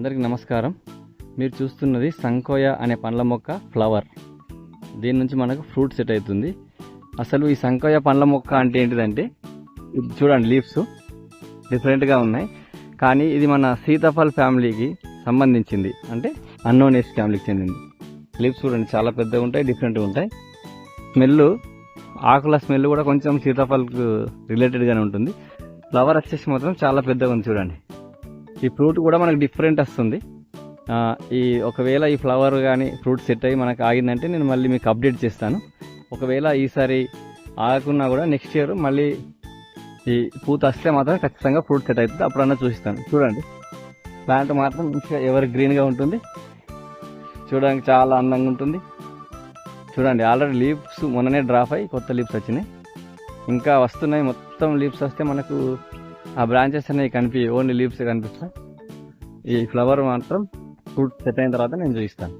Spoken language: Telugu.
అందరికీ నమస్కారం. మీరు చూస్తున్నది సంకోయ అనే పండ్ల మొక్క ఫ్లవర్. దీని నుంచి మనకు ఫ్రూట్ సెట్ అవుతుంది. అసలు ఈ సంకోయ పండ్ల మొక్క అంటే ఏంటిదంటే, ఇది చూడండి, లీవ్స్ డిఫరెంట్గా ఉన్నాయి, కానీ ఇది మన సీతాఫల్ ఫ్యామిలీకి సంబంధించింది, అంటే అన్నోనేస్ ఫ్యామిలీకి చెందింది. లీవ్స్ చూడండి, చాలా పెద్దగా ఉంటాయి, డిఫరెంట్గా ఉంటాయి. స్మెల్, ఆకుల స్మెల్ కూడా కొంచెం సీతాఫల్కు రిలేటెడ్గానే ఉంటుంది. ఫ్లవర్ వచ్చేసి మాత్రం చాలా పెద్దగా ఉంది చూడండి. ఈ ఫ్రూట్ కూడా మనకు డిఫరెంట్ వస్తుంది. ఒకవేళ ఈ ఫ్లవర్ కానీ ఫ్రూట్ సెట్ అయ్యి మనకు ఆగిందంటే నేను మళ్ళీ మీకు అప్డేట్ చేస్తాను. ఒకవేళ ఈసారి ఆగకున్నా కూడా నెక్స్ట్ ఇయర్ మళ్ళీ ఈ పూత వస్తే మాత్రం ఖచ్చితంగా ఫ్రూట్ సెట్ అవుతుంది, అప్పుడన్నా చూపిస్తాను. చూడండి, ప్లాంట్ మాత్రం ఎవరి గ్రీన్గా ఉంటుంది, చూడడానికి చాలా అందంగా ఉంటుంది. చూడండి, ఆల్రెడీ లీవ్స్ మొన్ననే డ్రాప్ అయ్యి కొత్త లీవ్స్ వచ్చినాయి, ఇంకా వస్తున్నాయి. మొత్తం లీవ్స్ వస్తే మనకు ఆ బ్రాంచెస్ అనేవి ఓన్లీ లీవ్స్ కనిపిస్తాయి. ఈ ఫ్లవర్ మాత్రం ఫ్రూట్ సెట్ అయిన తర్వాత నేను చూపిస్తాను.